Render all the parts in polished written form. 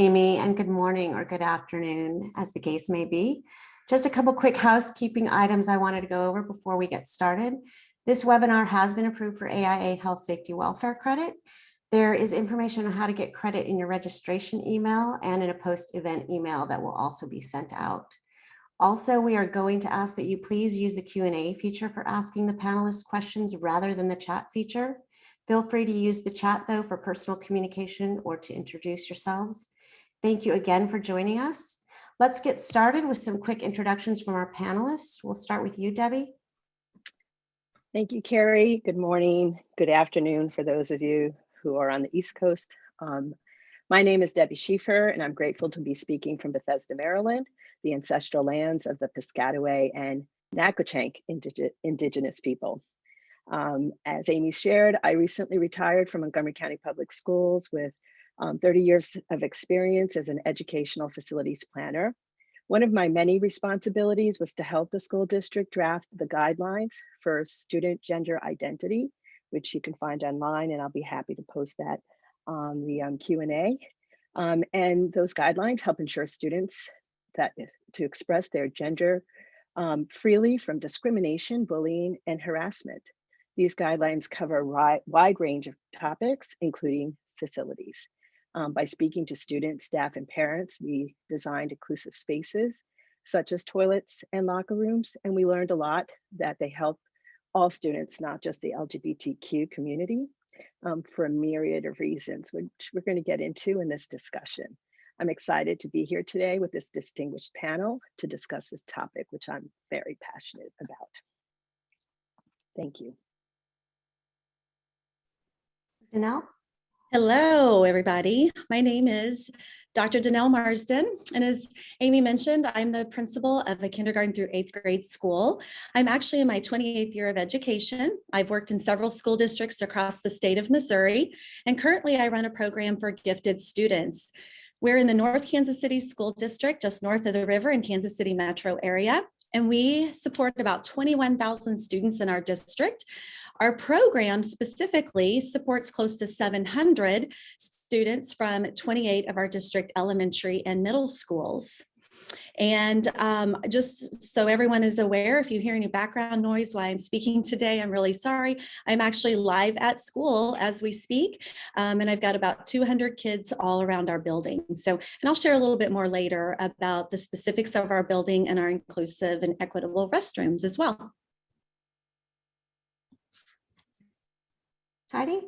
Amy, and good morning or good afternoon, as the case may be. Just a couple quick housekeeping items I wanted to go over before we get started. This webinar has been approved for AIA Health Safety Welfare Credit. There is information on how to get credit in your registration email and in a post-event email that will also be sent out. Also, we are going to ask that you please use the Q&A feature for asking the panelists questions rather than the chat feature. Feel free to use the chat though for personal communication or to introduce yourselves. Thank you again for joining us. Let's get started with some quick introductions from our panelists. We'll start with you, Debbie. Thank you, Carrie. Good morning, good afternoon for those of you who are on the East Coast. My name is Debbie Schieffer, and I'm grateful to be speaking from Bethesda, Maryland, the ancestral lands of the Piscataway and Nacotchtank indigenous people. As Amy shared, I recently retired from Montgomery County Public Schools with 30 years of experience as an educational facilities planner. One of my many responsibilities was to help the school district draft the guidelines for student gender identity, which you can find online, and I'll be happy to post that on the Q&A. And those guidelines help ensure students to express their gender freely from discrimination, bullying, and harassment. These guidelines cover a wide range of topics, including facilities. By speaking to students, staff, and parents, we designed inclusive spaces, such as toilets and locker rooms, and we learned a lot that they help all students, not just the LGBTQ community, for a myriad of reasons, which we're going to get into in this discussion. I'm excited to be here today with this distinguished panel to discuss this topic, which I'm very passionate about. Thank you. Danelle? Hello, everybody. My name is Dr. Danelle Marsden, and as Amy mentioned, I'm the principal of a kindergarten through 8th grade school. I'm actually in my 28th year of education. I've worked in several school districts across the state of Missouri, and currently I run a program for gifted students. We're in the North Kansas City School District, just north of the river in Kansas City metro area, and we support about 21,000 students in our district. Our program specifically supports close to 700 students from 28 of our district elementary and middle schools. And just so everyone is aware, if you hear any background noise while I'm speaking today, I'm really sorry. I'm actually live at school as we speak, and I've got about 200 kids all around our building. So, and I'll share a little bit more later about the specifics of our building and our inclusive and equitable restrooms as well. Heidi?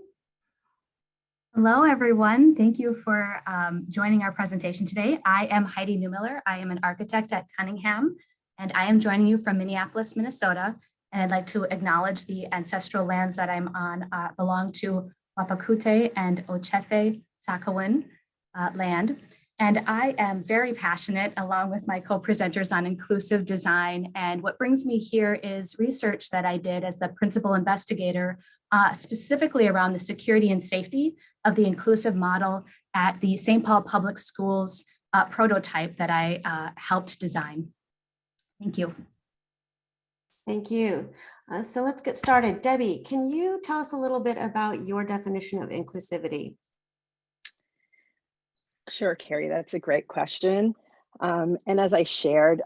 Hello, everyone. Thank you for joining our presentation today. I am Heidi Neumiller. I am an architect at Cunningham, and I am joining you from Minneapolis, Minnesota. And I'd like to acknowledge the ancestral lands that I'm on belong to Wapakute and Ochefe Sakowin land. And I am very passionate, along with my co-presenters, on inclusive design. And what brings me here is research that I did as the principal investigator, specifically around the security and safety of the inclusive model at the St. Paul Public Schools prototype that I helped design. Thank you. Thank you. So let's get started. Debbie, can you tell us a little bit about your definition of inclusivity? Sure, Carrie, that's a great question. And as I shared,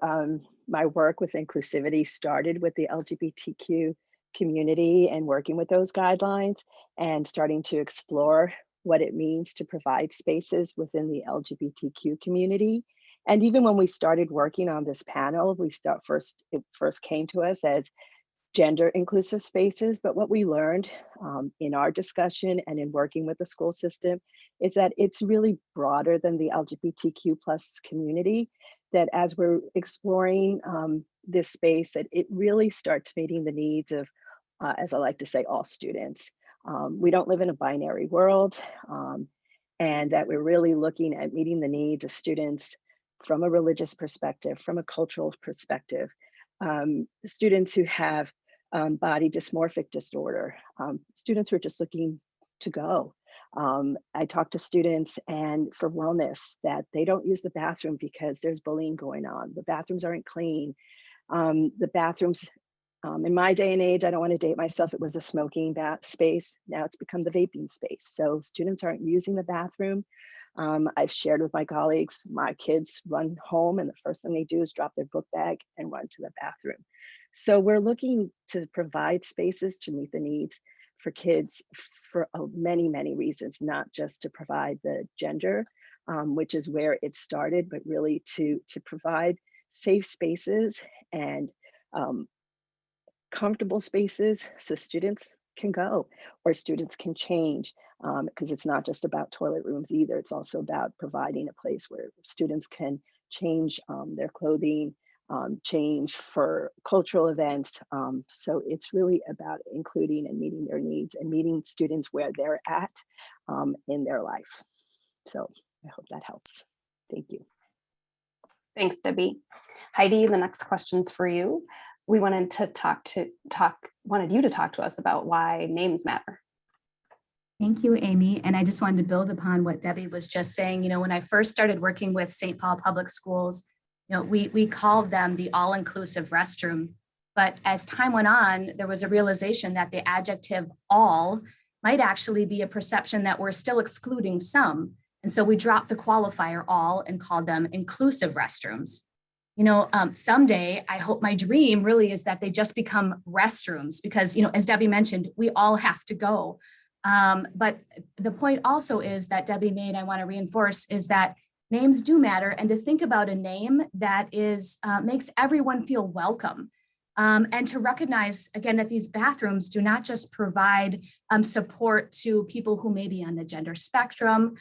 my work with inclusivity started with the LGBTQ community and working with those guidelines and starting to explore what it means to provide spaces within the LGBTQ community. And even when we started working on this panel, it first came to us as gender inclusive spaces, but what we learned in our discussion and in working with the school system is that it's really broader than the LGBTQ plus community, that as we're exploring this space, that it really starts meeting the needs of, as I like to say, all students. We don't live in a binary world, and that we're really looking at meeting the needs of students from a religious perspective, from a cultural perspective, students who have body dysmorphic disorder, students who are just looking to go. I talk to students and for wellness that they don't use the bathroom because there's bullying going on. The bathrooms aren't clean. The bathrooms, in my day and age, I don't want to date myself, it was a smoking bath space. Now it's become the vaping space. So students aren't using the bathroom I've shared with my colleagues, my kids run home and the first thing they do is drop their book bag and run to the bathroom. So we're looking to provide spaces to meet the needs for kids for many, many reasons, not just to provide the gender, which is where it started, but really to provide safe spaces and comfortable spaces so students can go or students can change, because it's not just about toilet rooms either. It's also about providing a place where students can change their clothing, change for cultural events. So it's really about including and meeting their needs and meeting students where they're at in their life. So I hope that helps. Thank you. Thanks, Debbie. Heidi, the next question's for you. We wanted you to talk to us about why names matter. Thank you, Amy. And I just wanted to build upon what Debbie was just saying. You know, when I first started working with St. Paul Public Schools, you know, we called them the all-inclusive restroom. But as time went on, there was a realization that the adjective all might actually be a perception that we're still excluding some. And so we dropped the qualifier all and called them inclusive restrooms. You know, someday, I hope my dream really is that they just become restrooms because, you know, as Debbie mentioned, we all have to go. But the point also is that Debbie made, I want to reinforce, is that names do matter, and to think about a name that is makes everyone feel welcome. And to recognize, again, that these bathrooms do not just provide support to people who may be on the gender spectrum,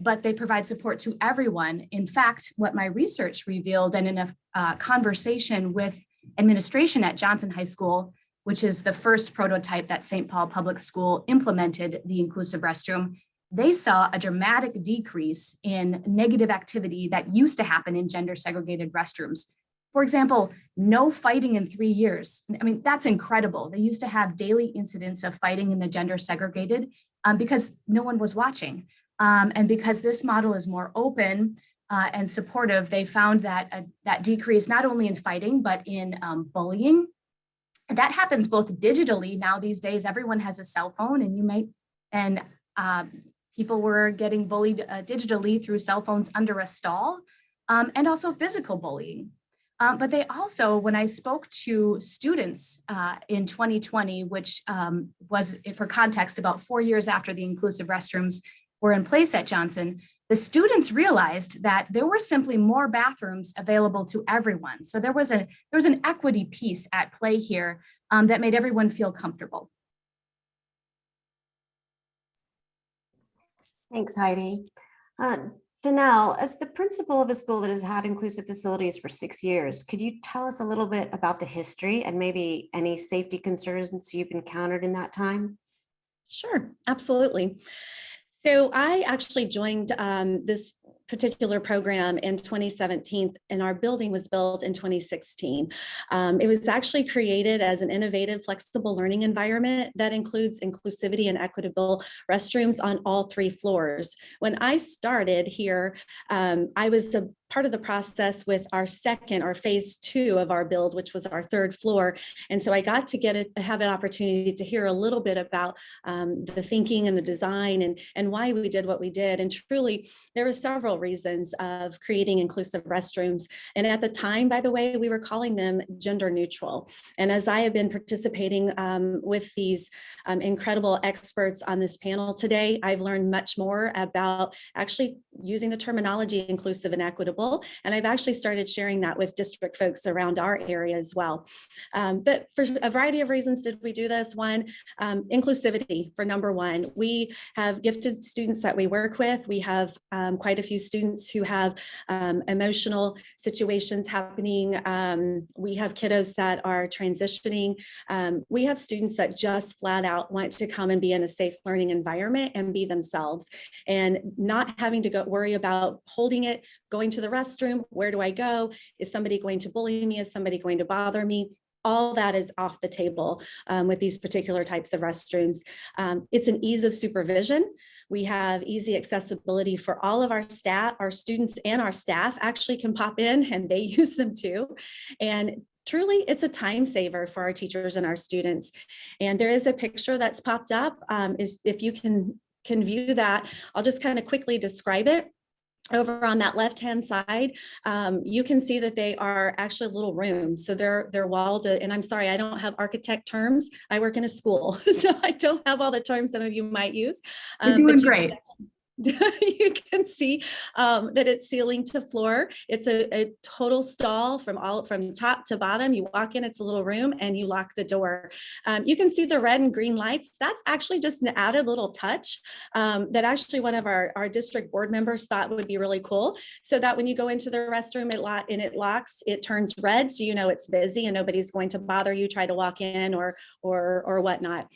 but they provide support to everyone. In fact, what my research revealed, and in a conversation with administration at Johnson High School, which is the first prototype that St. Paul Public School implemented the inclusive restroom, they saw a dramatic decrease in negative activity that used to happen in gender segregated restrooms. For example, no fighting in 3 years. I mean, that's incredible. They used to have daily incidents of fighting in the gender segregated because no one was watching. And because this model is more open and supportive, they found that that decrease not only in fighting, but in bullying. That happens both digitally. Now these days, everyone has a cell phone, and people were getting bullied digitally through cell phones under a stall, and also physical bullying. But they also, when I spoke to students in 2020, which was, for context, about 4 years after the inclusive restrooms were in place at Johnson, the students realized that there were simply more bathrooms available to everyone. So there was an equity piece at play here that made everyone feel comfortable. Thanks, Heidi. Danelle, as the principal of a school that has had inclusive facilities for 6 years, could you tell us a little bit about the history and maybe any safety concerns you've encountered in that time? Sure, absolutely. So I actually joined this particular program in 2017, and our building was built in 2016. It was actually created as an innovative, flexible learning environment that includes inclusivity and equitable restrooms on all 3 floors. When I started here, I was a part of the process with our phase 2 of our build, which was our 3rd floor. And so I got to have an opportunity to hear a little bit about the thinking and the design and why we did what we did. And truly, there were several reasons of creating inclusive restrooms. And at the time, by the way, we were calling them gender neutral. And as I have been participating with these incredible experts on this panel today, I've learned much more about actually using the terminology inclusive and equitable. And I've actually started sharing that with district folks around our area as well. But for a variety of reasons did we do this. One, inclusivity for number one. We have gifted students that we work with. We have quite a few students who have emotional situations happening. We have kiddos that are transitioning. We have students that just flat out want to come and be in a safe learning environment and be themselves, and not having to worry about holding it, going to the restroom. Where do I go? Is somebody going to bully me? Is somebody going to bother me? All that is off the table with these particular types of restrooms. It's an ease of supervision. We have easy accessibility for all of our staff, our students and our staff actually can pop in and they use them too. And truly, it's a time saver for our teachers and our students. And there is a picture that's popped up. Is if you can can view that, I'll just kind of quickly describe it. Over on that left-hand side, you can see that they are actually little rooms. So they're walled, and I'm sorry, I don't have architect terms. I work in a school, so I don't have all the terms some of you might use. You're doing But you great. you can see that it's ceiling to floor. It's a total stall from top to bottom. You walk in, it's a little room, and you lock the door. You can see the red and green lights. That's actually just an added little touch that actually one of our district board members thought would be really cool. So that when you go into the restroom, it locks, it turns red, so you know it's busy and nobody's going to bother you, try to walk in or whatnot.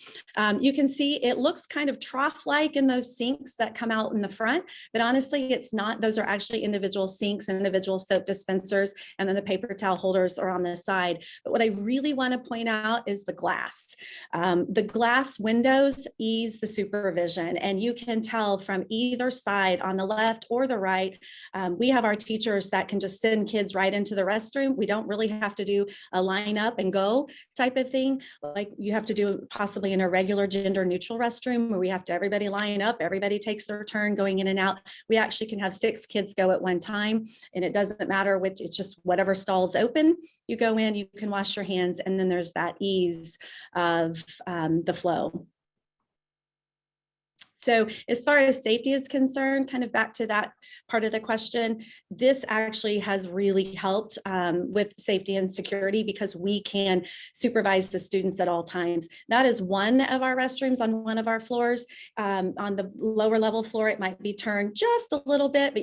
You can see it looks kind of trough-like in those sinks that come out in the front, but honestly, it's not. Those are actually individual sinks, individual soap dispensers, and then the paper towel holders are on the side. But what I really want to point out is the glass. The glass windows ease the supervision, and you can tell from either side, on the left or the right, we have our teachers that can just send kids right into the restroom. We don't really have to do a line up and go type of thing, like you have to do possibly in a regular gender neutral restroom where we have to everybody line up, everybody takes their turn going in and out. We actually can have 6 kids go at one time, and it doesn't matter which, it's just whatever stall's open, you go in, you can wash your hands, and then there's that ease of the flow. So as far as safety is concerned, kind of back to that part of the question, this actually has really helped with safety and security because we can supervise the students at all times. That is one of our restrooms on one of our floors. On the lower level floor, it might be turned just a little bit, but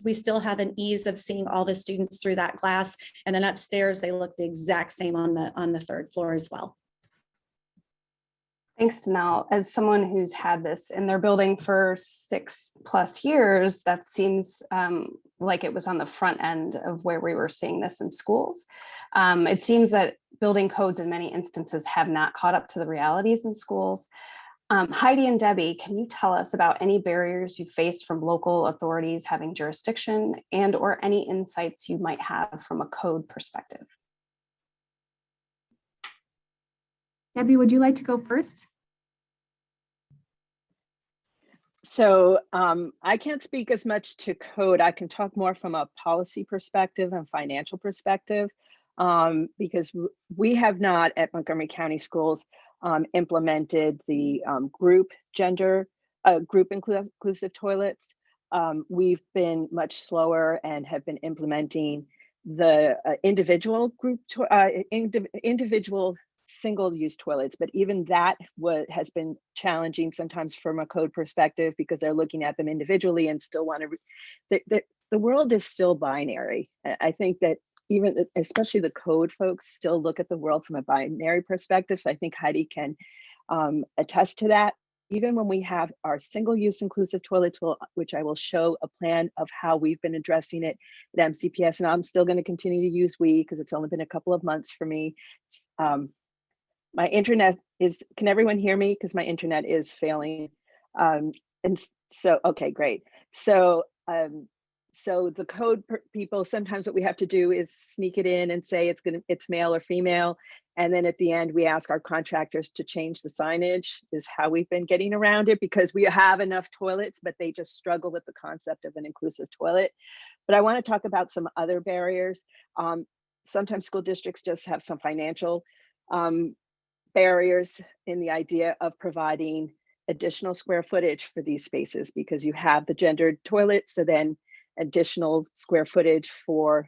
we still have an ease of seeing all the students through that glass. And then upstairs, they look the exact same on the 3rd floor as well. Thanks, Danelle. As someone who's had this in their building for 6+ years, that seems like it was on the front end of where we were seeing this in schools. It seems that building codes in many instances have not caught up to the realities in schools. Heidi and Debbie, can you tell us about any barriers you faced from local authorities having jurisdiction and/or any insights you might have from a code perspective? Debbie, would you like to go first? So I can't speak as much to code. I can talk more from a policy perspective and financial perspective, because we have not at Montgomery County Schools implemented the group inclusive toilets. We've been much slower and have been implementing the individual single-use toilets, but even that has been challenging sometimes from a code perspective because they're looking at them individually and still want to. The world is still binary. I think that even especially the code folks still look at the world from a binary perspective. So I think Heidi can attest to that. Even when we have our single-use inclusive toilets, which I will show a plan of how we've been addressing it at MCPS, and I'm still going to continue to use we because it's only been a couple of months for me. My internet is, can everyone hear me? Because my internet is failing. And so, okay, great. So, so the code people, sometimes what we have to do is sneak it in and say it's male or female. And then at the end, we ask our contractors to change the signage is how we've been getting around it because we have enough toilets, but they just struggle with the concept of an inclusive toilet. But I want to talk about some other barriers. Sometimes school districts just have some financial barriers in the idea of providing additional square footage for these spaces because you have the gendered toilet, so then additional square footage for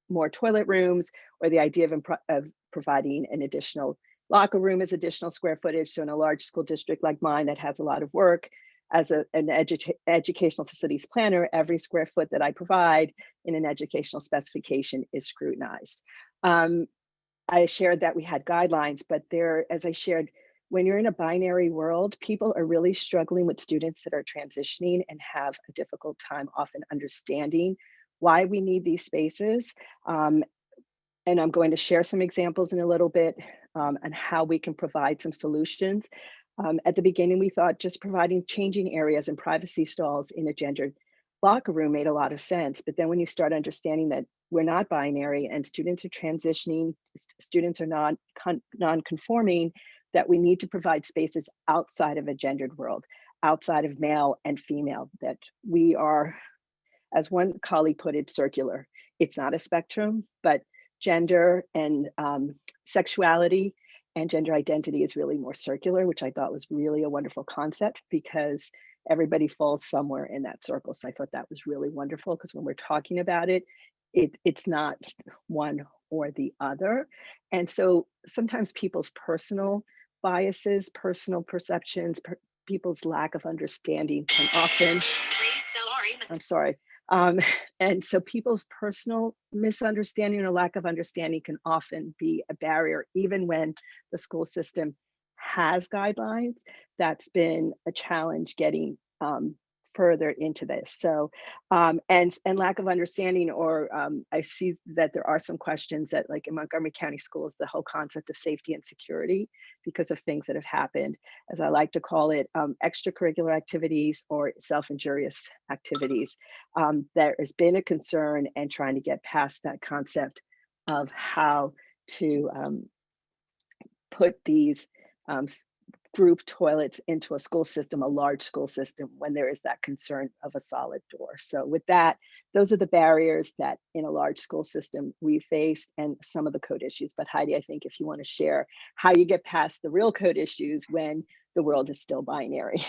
more toilet rooms, or the idea of providing an additional locker room as additional square footage. So in a large school district like mine that has a lot of work, as an educational facilities planner, every square foot that I provide in an educational specification is scrutinized. I shared that we had guidelines, but as I shared, when you're in a binary world, people are really struggling with students that are transitioning and have a difficult time often understanding why we need these spaces. And I'm going to share some examples in a little bit on how we can provide some solutions. At the beginning, we thought just providing changing areas and privacy stalls in a gendered locker room made a lot of sense. But then when you start understanding that we're not binary and students are transitioning, students are non-conforming, that we need to provide spaces outside of a gendered world, outside of male and female, that we are, as one colleague put it, circular. It's not a spectrum, but gender and sexuality and gender identity is really more circular, which I thought was really a wonderful concept, because everybody falls somewhere in that circle. So I thought that was really wonderful, because when we're talking about it, it's not one or the other. And so sometimes people's personal biases, personal perceptions, people's lack of understanding can often, I'm sorry. And so people's personal misunderstanding or lack of understanding can often be a barrier, even when the school system has guidelines. That's been a challenge getting further into this. So, and lack of understanding, or I see that there are some questions that, like in Montgomery County Schools, the whole concept of safety and security, because of things that have happened, as I like to call it, extracurricular activities or self-injurious activities. There has been a concern and trying to get past that concept of how to put these group toilets into a school system, a large school system, when there is that concern of a solid door. So with that, those are the barriers that in a large school system we faced, and some of the code issues. But Heidi, I think if you want to share how you get past the real code issues when the world is still binary.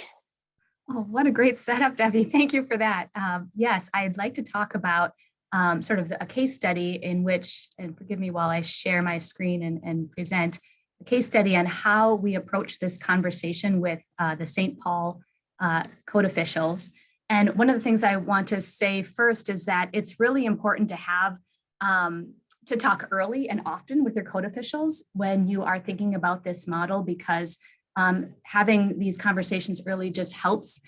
Oh, what a great setup, Debbie. Thank you for that. Yes, I'd like to talk about sort of a case study in which, and forgive me while I share my screen and present, a case study on how we approach this conversation with the St. Paul code officials. And one of the things I want to say first is that it's really important to have to talk early and often with your code officials when you are thinking about this model, because having these conversations early just helps.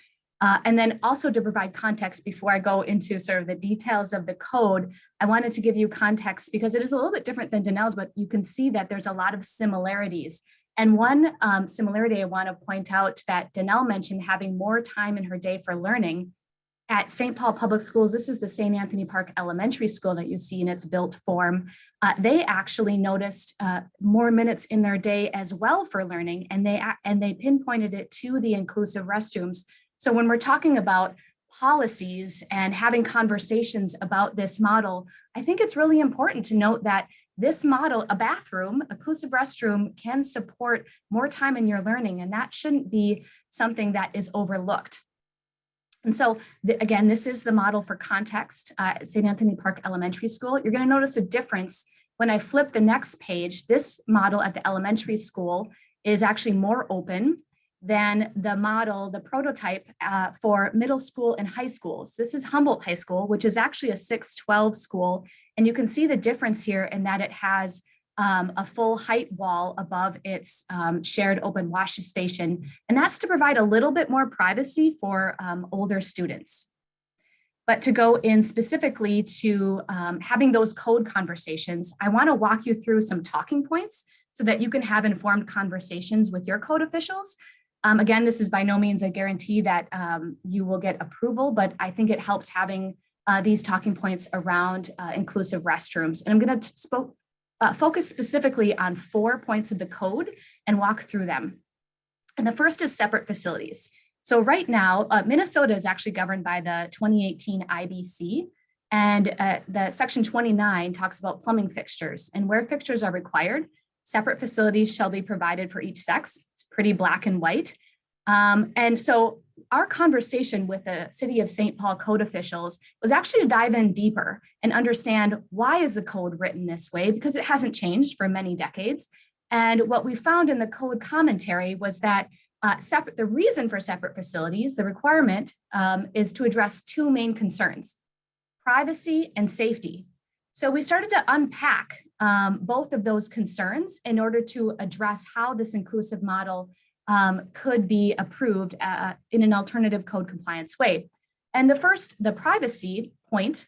And then also to provide context before I go into sort of the details of the code, I wanted to give you context because it is a little bit different than Danelle's, but you can see that there's a lot of similarities. And one similarity I want to point out that Danelle mentioned, having more time in her day for learning. At St. Paul Public Schools, this is the St. Anthony Park Elementary School that you see in its built form. They actually noticed more minutes in their day as well for learning, and they pinpointed it to the inclusive restrooms. So when we're talking about policies and having conversations about this model, I think it's really important to note that this model, a bathroom, inclusive restroom, can support more time in your learning, and that shouldn't be something that is overlooked. And so again, this is the model for context at St. Anthony Park Elementary School. You're going to notice a difference when I flip the next page. This model at the elementary school is actually more open than the model, the prototype for middle school and high schools. This is Humboldt High School, which is actually a 612 school. And you can see the difference here in that it has a full height wall above its shared open wash station. And that's to provide a little bit more privacy for older students. But to go in specifically to having those code conversations, I want to walk you through some talking points so that you can have informed conversations with your code officials. Again, this is by no means a guarantee that you will get approval, but I think it helps having these talking points around inclusive restrooms. And I'm going to focus specifically on 4 points of the code and walk through them. And the first is separate facilities. So right now, Minnesota is actually governed by the 2018 IBC, and the section 29 talks about plumbing fixtures, and where fixtures are required, separate facilities shall be provided for each sex. It's pretty black and white. And so our conversation with the City of St. Paul code officials was actually to dive in deeper and understand, why is the code written this way? Because it hasn't changed for many decades. And what we found in the code commentary was that the reason for separate facilities, the requirement, is to address 2 main concerns: privacy and safety. So we started to unpack both of those concerns in order to address how this inclusive model could be approved in an alternative code compliance way. And the privacy point,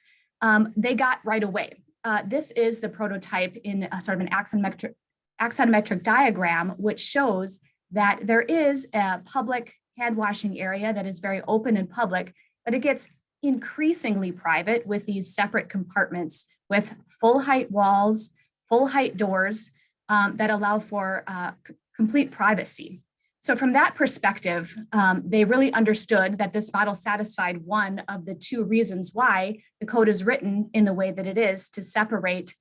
they got right away. This is the prototype in a sort of an axonometric diagram, which shows that there is a public hand washing area that is very open and public, but it gets increasingly private with these separate compartments with full height walls, full height doors that allow for complete privacy. So from that perspective, they really understood that this model satisfied one of the two reasons why the code is written in the way that it is, to separate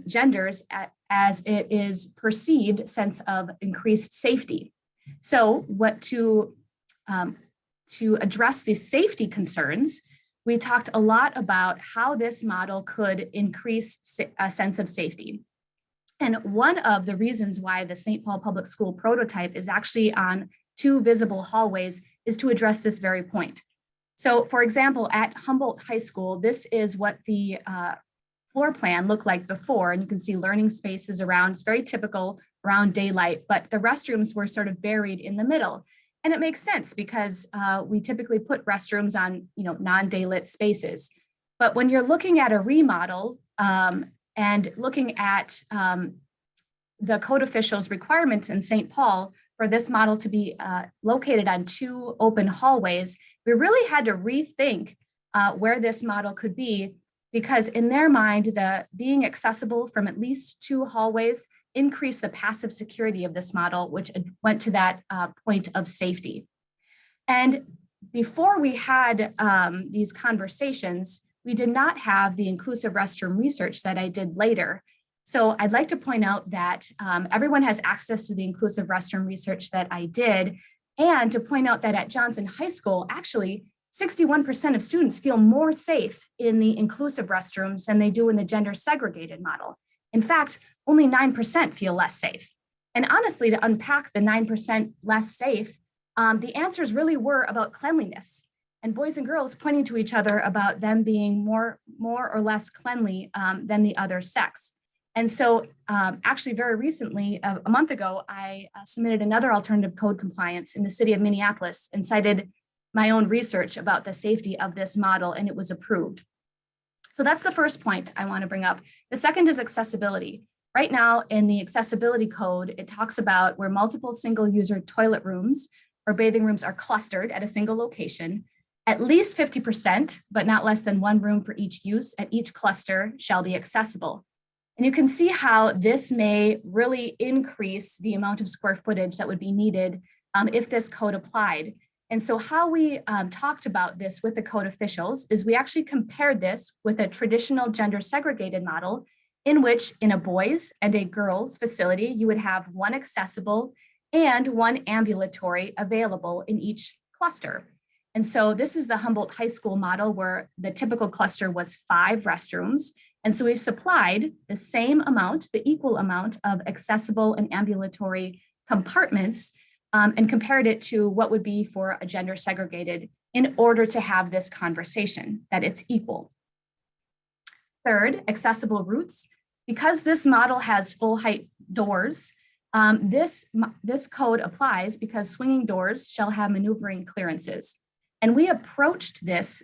genders as it is perceived sense of increased safety. So to address the safety concerns, we talked a lot about how this model could increase a sense of safety. And one of the reasons why the St. Paul Public School prototype is actually on 2 visible hallways is to address this very point. So for example, at Humboldt High School, this is what the floor plan looked like before, and you can see learning spaces around. It's very typical around daylight, but the restrooms were sort of buried in the middle. And it makes sense because we typically put restrooms on, non-daylit spaces. But when you're looking at a remodel and looking at the code officials' requirements in St. Paul for this model to be located on 2 open hallways, we really had to rethink where this model could be, because in their mind, the being accessible from at least 2 hallways increased the passive security of this model, which went to that point of safety. And before we had these conversations, we did not have the inclusive restroom research that I did later. So I'd like to point out that everyone has access to the inclusive restroom research that I did, and to point out that at Johnson High School, actually, 61% of students feel more safe in the inclusive restrooms than they do in the gender segregated model. In fact, only 9% feel less safe. And honestly, to unpack the 9% less safe, the answers really were about cleanliness, and boys and girls pointing to each other about them being more or less cleanly than the other sex. And so actually very recently, a month ago, I submitted another alternative code compliance in the city of Minneapolis and cited my own research about the safety of this model, and it was approved. So that's the first point I want to bring up. The second is accessibility. Right now in the accessibility code, it talks about where multiple single user toilet rooms or bathing rooms are clustered at a single location, at least 50%, but not less than 1 room for each use at each cluster shall be accessible. And you can see how this may really increase the amount of square footage that would be needed if this code applied. And so how we talked about this with the code officials is we actually compared this with a traditional gender segregated model, in which in a boys and a girls facility, you would have 1 accessible and 1 ambulatory available in each cluster. And so this is the Humboldt High School model, where the typical cluster was 5 restrooms. And so we supplied the same amount, the equal amount of accessible and ambulatory compartments, and compared it to what would be for a gender segregated, in order to have this conversation that it's equal. Third, accessible routes. Because this model has full height doors, this code applies because swinging doors shall have maneuvering clearances. And we approached this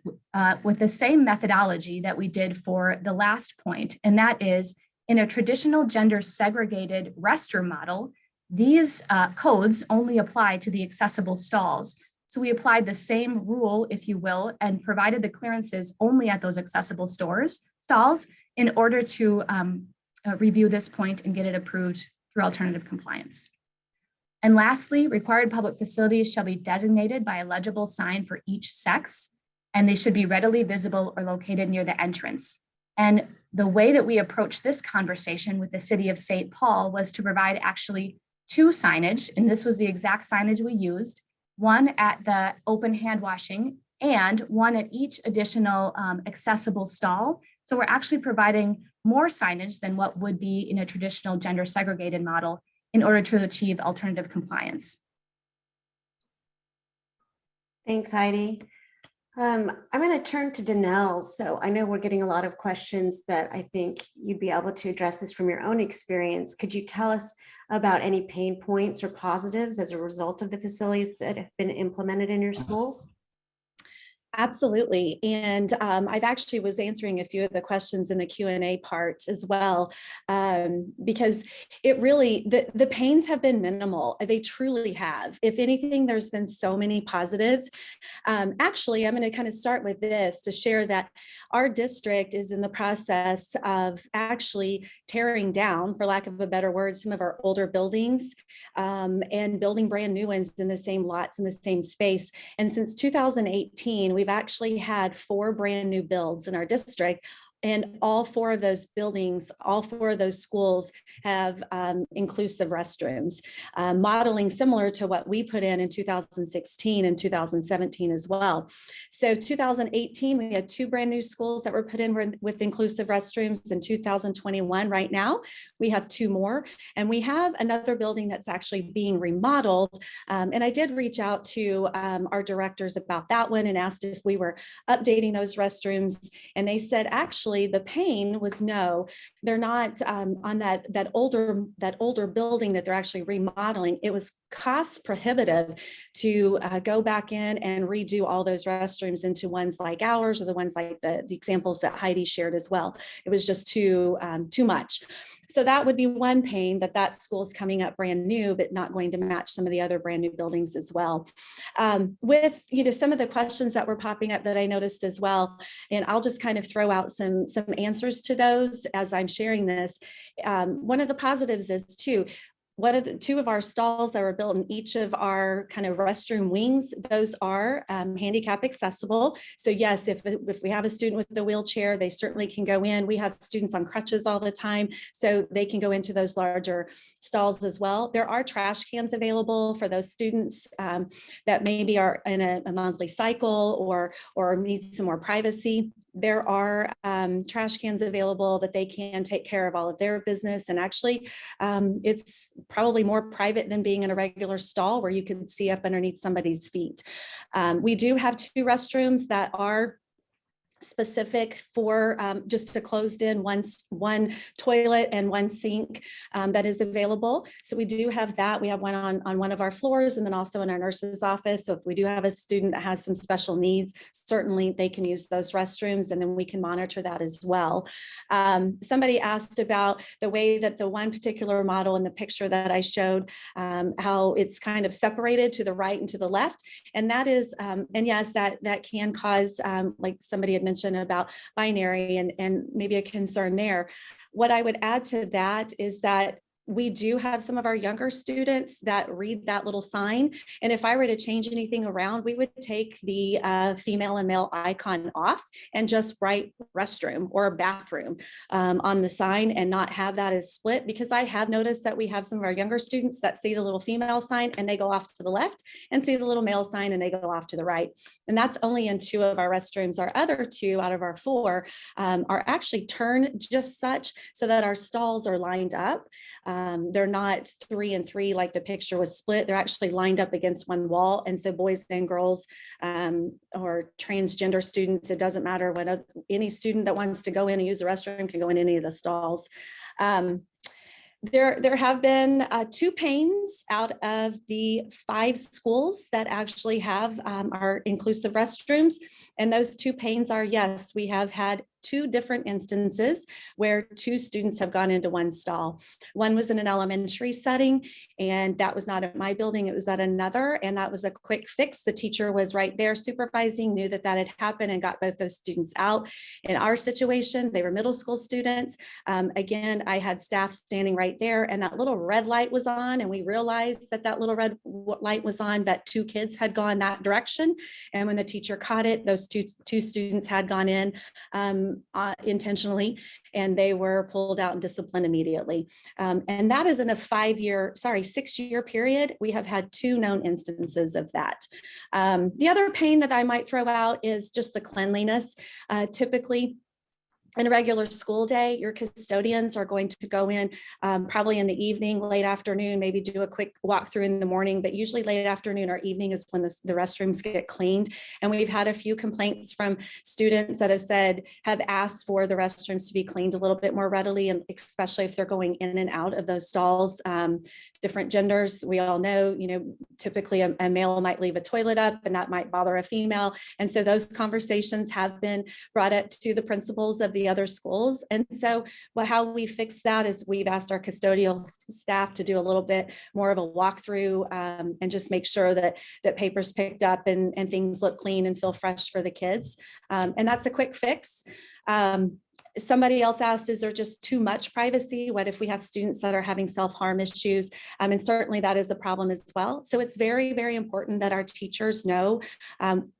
with the same methodology that we did for the last point, and that is in a traditional gender segregated restroom model, these codes only apply to the accessible stalls. So we applied the same rule, if you will, and provided the clearances only at those accessible stalls in order to review this point and get it approved through alternative compliance. And lastly, required public facilities shall be designated by a legible sign for each sex, and they should be readily visible or located near the entrance. And the way that we approached this conversation with the city of St. Paul was to provide actually 2 signage, and this was the exact signage we used, 1 at the open hand washing and 1 at each additional accessible stall. So we're actually providing more signage than what would be in a traditional gender segregated model in order to achieve alternative compliance. Thanks, Heidi. I'm going to turn to Danelle. So I know we're getting a lot of questions that I think you'd be able to address this from your own experience. Could you tell us about any pain points or positives as a result of the facilities that have been implemented in your school? Absolutely. And I've actually was answering a few of the questions in the Q&A part as well, because it really, the pains have been minimal. They truly have. If anything, there's been so many positives. Actually, I'm going to kind of start with this to share that our district is in the process of actually tearing down, for lack of a better word, some of our older buildings and building brand new ones in the same lots in the same space. And since 2018, we've actually had 4 brand new builds in our district. And all 4 of those buildings, all 4 of those schools have inclusive restrooms, modeling similar to what we put in 2016 and 2017 as well. So 2018, we had 2 brand new schools that were put in with inclusive restrooms. In 2021, right now, we have 2 more. And we have another building that's actually being remodeled. And I did reach out to our directors about that one and asked if we were updating those restrooms. And they said, actually, the pain was no, they're not on that older building that they're actually remodeling. It was cost prohibitive to go back in and redo all those restrooms into ones like ours or the ones like the examples that Heidi shared as well. It was just too much. So that would be one pain, that school is coming up brand new, but not going to match some of the other brand new buildings as well. With some of the questions that were popping up that I noticed as well, and I'll just kind of throw out some answers to those as I'm sharing this. One of the positives is too, one of the 2 of our stalls that were built in each of our kind of restroom wings, those are handicap accessible. So yes, if we have a student with a wheelchair, they certainly can go in. We have students on crutches all the time, so they can go into those larger stalls as well. There are trash cans available for those students that maybe are in a monthly cycle or need some more privacy. There are trash cans available that they can take care of all of their business. And actually, it's probably more private than being in a regular stall where you can see up underneath somebody's feet. We do have 2 restrooms that are specific for just a closed in one toilet and one sink that is available. So we do have that. We have one on one of our floors and then also in our nurse's office. So if we do have a student that has some special needs, certainly they can use those restrooms and then we can monitor that as well. Somebody asked about the way that the one particular model in the picture that I showed, how it's kind of separated to the right and to the left. And that is, and yes, that can cause, like somebody had mentioned about binary and maybe a concern there. What I would add to that is that we do have some of our younger students that read that little sign. And if I were to change anything around, we would take the female and male icon off and just write restroom or bathroom on the sign and not have that as split, because I have noticed that we have some of our younger students that see the little female sign and they go off to the left and see the little male sign and they go off to the right. And that's only in 2 of our restrooms. Our other 2 out of our 4 are actually turned just such so that our stalls are lined up. They're not 3 and 3 like the picture was split. They're actually lined up against one wall. And so boys and girls or transgender students, it doesn't matter what any student that wants to go in and use the restroom can go in any of the stalls. There have been 2 pains out of the 5 schools that actually have our inclusive restrooms. And those 2 pains are, yes, we have had 2 different instances where 2 students have gone into one stall. One was in an elementary setting, and that was not at my building, it was at another, and that was a quick fix. The teacher was right there supervising, knew that had happened and got both those students out. In our situation, they were middle school students. Again, I had staff standing right there and that little red light was on, and we realized that little red light was on, but 2 kids had gone that direction. And when the teacher caught it, those two students had gone in intentionally, and they were pulled out and disciplined immediately. And that is in a 6-year period. We have had 2 known instances of that. The other pain that I might throw out is just the cleanliness. Typically, in a regular school day, your custodians are going to go in probably in the evening, late afternoon, maybe do a quick walkthrough in the morning, but usually late afternoon or evening is when the restrooms get cleaned. And we've had a few complaints from students that have asked for the restrooms to be cleaned a little bit more readily, and especially if they're going in and out of those stalls. Different genders, we all know, typically a male might leave a toilet up and that might bother a female. And so those conversations have been brought up to the principals of the other schools. And so how we fix that is we've asked our custodial staff to do a little bit more of a walkthrough and just make sure that paper's picked up and things look clean and feel fresh for the kids. And that's a quick fix. Somebody else asked, is there just too much privacy? What if we have students that are having self-harm issues? And certainly that is a problem as well. So it's very, very important that our teachers know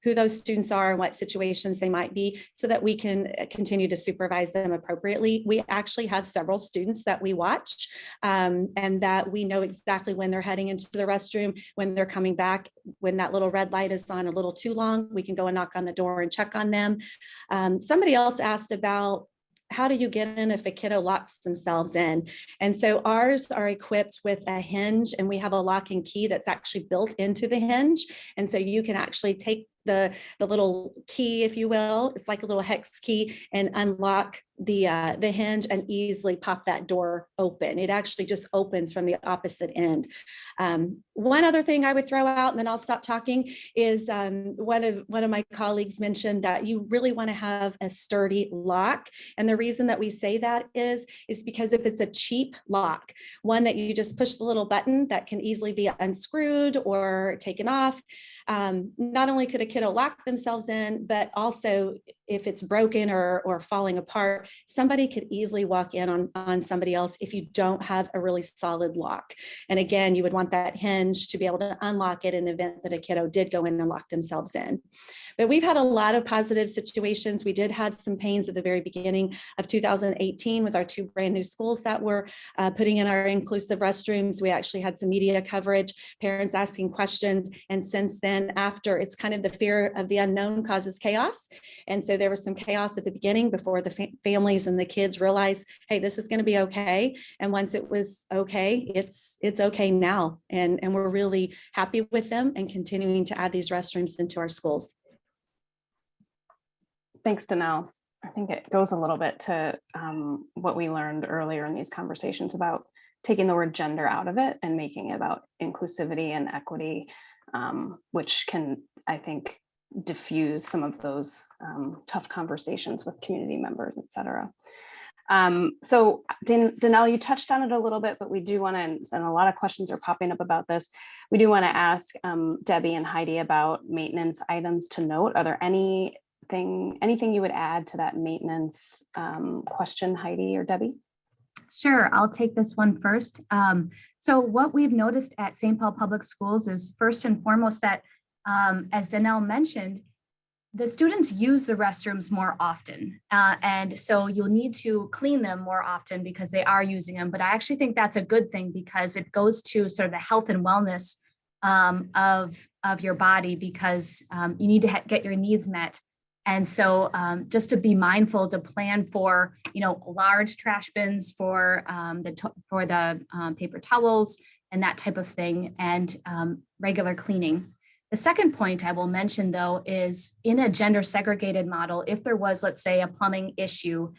who those students are and what situations they might be, so that we can continue to supervise them appropriately. We actually have several students that we watch and that we know exactly when they're heading into the restroom, when they're coming back, when that little red light is on a little too long, we can go and knock on the door and check on them. Somebody else asked about, how do you get in if a kiddo locks themselves in? And so ours are equipped with a hinge, and we have a lock and key that's actually built into the hinge. And so you can actually take the little key, if you will, it's like a little hex key, and unlock the hinge and easily pop that door open. It actually just opens from the opposite end. One other thing I would throw out, and then I'll stop talking, is one of my colleagues mentioned that you really want to have a sturdy lock. And the reason that we say that is because if it's a cheap lock, one that you just push the little button that can easily be unscrewed or taken off, not only could a kiddo lock themselves in, but also if it's broken or falling apart, somebody could easily walk in on somebody else if you don't have a really solid lock. And again, you would want that hinge to be able to unlock it in the event that a kiddo did go in and lock themselves in. But we've had a lot of positive situations. We did have some pains at the very beginning of 2018 with our 2 brand new schools that were putting in our inclusive restrooms. We actually had some media coverage, parents asking questions. And since then, after, it's kind of the fear of the unknown causes chaos. And so there was some chaos at the beginning before the families and the kids realized, hey, this is going to be okay. And once it was okay, it's okay now. And we're really happy with them and continuing to add these restrooms into our schools. Thanks, Danelle. I think it goes a little bit to what we learned earlier in these conversations about taking the word gender out of it and making it about inclusivity and equity, which can, I think, diffuse some of those tough conversations with community members, et cetera. So Danelle, you touched on it a little bit, but we do want to, and a lot of questions are popping up about this. We do want to ask Debbie and Heidi about maintenance items to note. Are there anything you would add to that maintenance question, Heidi or Debbie? Sure, I'll take this one first. So what we've noticed at St. Paul Public Schools is first and foremost that, as Danelle mentioned, the students use the restrooms more often. And so you'll need to clean them more often because they are using them. But I actually think that's a good thing because it goes to sort of the health and wellness of your body, because you need to get your needs met. And so just to be mindful to plan for, large trash bins for the paper towels and that type of thing, and regular cleaning. The second point I will mention, though, is in a gender segregated model, if there was, let's say, a plumbing issue,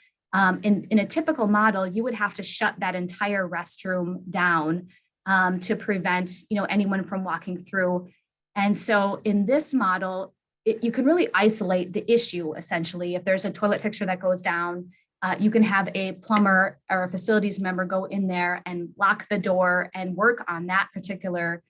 in a typical model, you would have to shut that entire restroom down to prevent, anyone from walking through. And so in this model, you can really isolate the issue, essentially. If there's a toilet fixture that goes down, you can have a plumber or a facilities member go in there and lock the door and work on that particular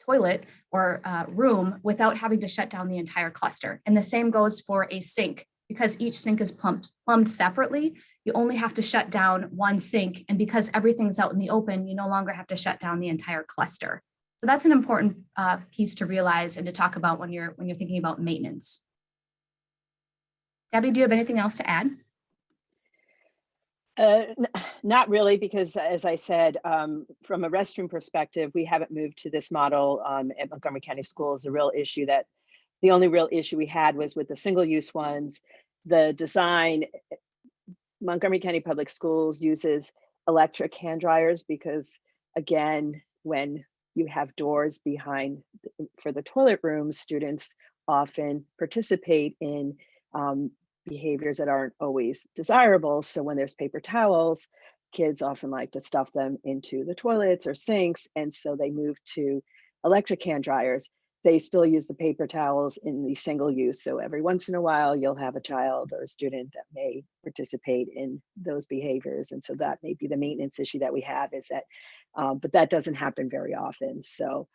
toilet or room without having to shut down the entire cluster. And the same goes for a sink, because each sink is plumbed separately. You only have to shut down one sink. And because everything's out in the open, you no longer have to shut down the entire cluster. So that's an important piece to realize and to talk about when you're thinking about maintenance. Debbie, do you have anything else to add? Not really, because as I said, from a restroom perspective, we haven't moved to this model at Montgomery County Schools. The only real issue we had was with the single-use ones. the design, Montgomery County Public Schools uses electric hand dryers because, again, when you have doors behind for the toilet rooms, students often participate in behaviors that aren't always desirable. So when there's paper towels, kids often like to stuff them into the toilets or sinks, and so they move to electric hand dryers. They still use the paper towels in the single use. So every once in a while, you'll have a child or a student that may participate in those behaviors. And so that may be the maintenance issue that we have, is that, but that doesn't happen very often. So,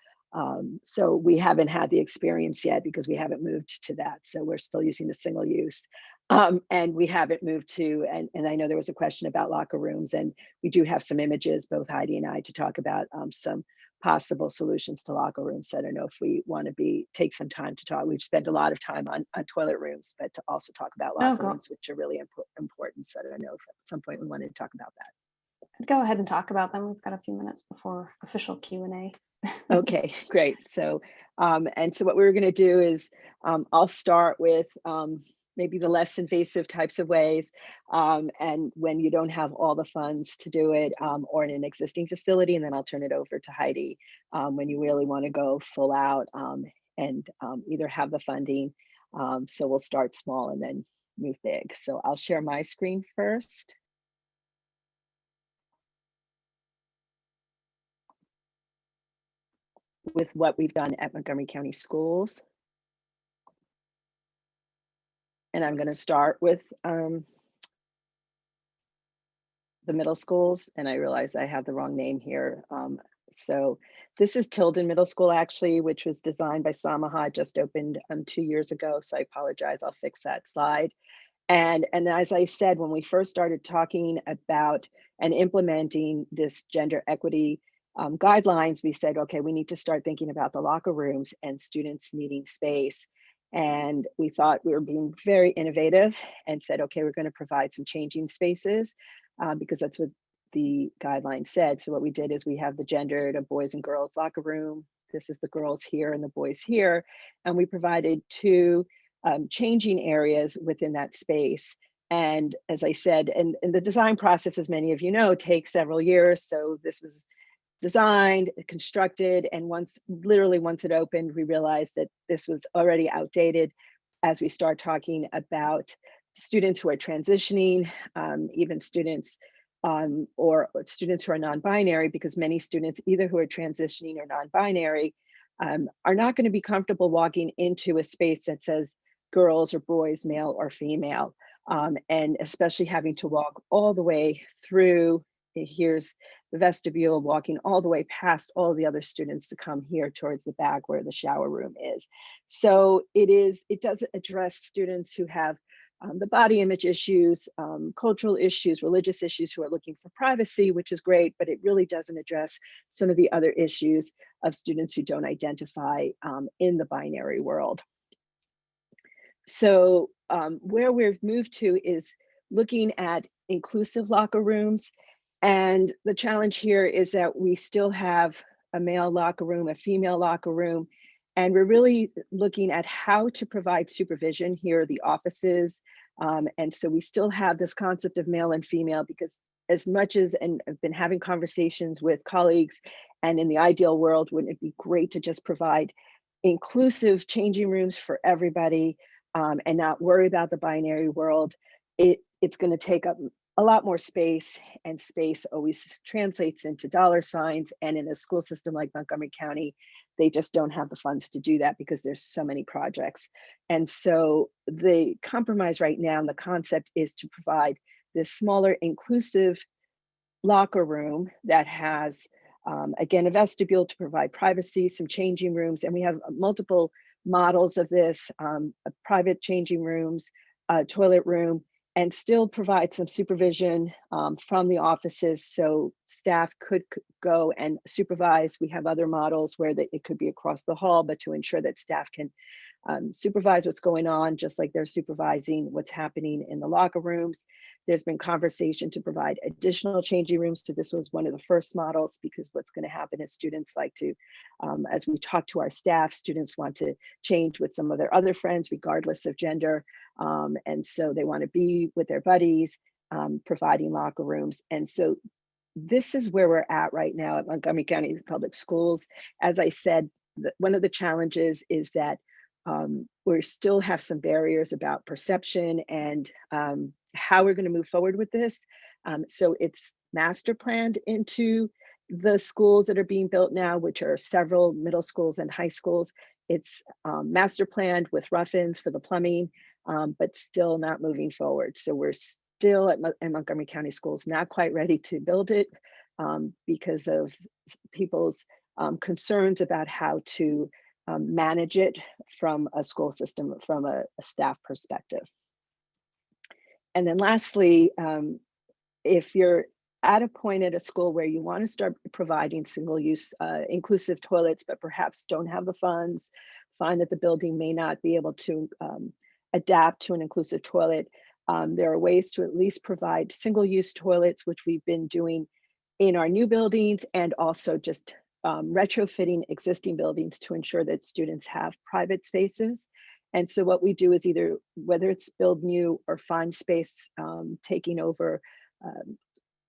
so we haven't had the experience yet because we haven't moved to that. So we're still using the single use. And we haven't moved to, and I know there was a question about locker rooms, and we do have some images, both Heidi and I, to talk about some possible solutions to locker rooms. So I don't know if we want to take some time to talk. We've spent a lot of time on toilet rooms, but to also talk about locker rooms, which are really important. So I don't know if at some point we want to talk about that. Go ahead and talk about them. We've got a few minutes before official Q&A. Okay, great. So, and so what we're going to do is I'll start with maybe the less invasive types of ways, and when you don't have all the funds to do it, or in an existing facility, and then I'll turn it over to Heidi when you really want to go full out and either have the funding. So we'll start small and then move big. So I'll share my screen first. With what we've done at Montgomery County Schools. And I'm going to start with the middle schools, and I realize I have the wrong name here. So this is Tilden Middle School, actually, which was designed by Samaha, just opened 2 years ago. So I apologize, I'll fix that slide. And as I said, when we first started talking about and implementing this gender equity guidelines, we said, okay, we need to start thinking about the locker rooms and students needing space. And we thought we were being very innovative and said, okay, we're going to provide some changing spaces because that's what the guidelines said. So what we did is we have the gendered a boys and girls locker room. This is the girls here and the boys here. And we provided 2 changing areas within that space. And as I said, and the design process, as many of you know, takes several years. So this was designed, constructed, and literally once it opened, we realized that this was already outdated as we start talking about students who are transitioning, even students or students who are non-binary, because many students either who are transitioning or non-binary are not going to be comfortable walking into a space that says girls or boys, male or female, and especially having to walk all the way through. Here's the vestibule, walking all the way past all the other students to come here towards the back where the shower room is. So it does address students who have the body image issues, cultural issues, religious issues, who are looking for privacy, which is great, but it really doesn't address some of the other issues of students who don't identify in the binary world. So where we've moved to is looking at inclusive locker rooms. And the challenge here is that we still have a male locker room, a female locker room, and we're really looking at how to provide supervision. Here are the offices. And so we still have this concept of male and female, because as much as, and I've been having conversations with colleagues, and in the ideal world, wouldn't it be great to just provide inclusive changing rooms for everybody and not worry about the binary world? It's going to take up a lot more space, and space always translates into dollar signs. And in a school system like Montgomery County, they just don't have the funds to do that because there's so many projects. And so the compromise right now, and the concept is to provide this smaller inclusive locker room that has, again, a vestibule to provide privacy, some changing rooms. And we have multiple models of this, private changing rooms, toilet room, and still provide some supervision from the offices, so staff could go and supervise. We have other models where it could be across the hall, but to ensure that staff can supervise what's going on, just like they're supervising what's happening in the locker rooms. There's been conversation to provide additional changing rooms. So this was one of the first models, because what's going to happen is students like to, as we talk to our staff, students want to change with some of their other friends, regardless of gender. And so they want to be with their buddies, providing locker rooms. And so this is where we're at right now at Montgomery County Public Schools. As I said, one of the challenges is that we still have some barriers about perception and how we're going to move forward with this. So it's master planned into the schools that are being built now, which are several middle schools and high schools. It's master planned with rough-ins for the plumbing, but still not moving forward. So we're still at Montgomery County Schools not quite ready to build it because of people's concerns about how to manage it from a school system, from a staff perspective. And then lastly, if you're at a point at a school where you want to start providing single-use inclusive toilets, but perhaps don't have the funds, find that the building may not be able to adapt to an inclusive toilet, there are ways to at least provide single-use toilets, which we've been doing in our new buildings, and also just retrofitting existing buildings to ensure that students have private spaces. And so what we do is either, whether it's build new or find space, taking over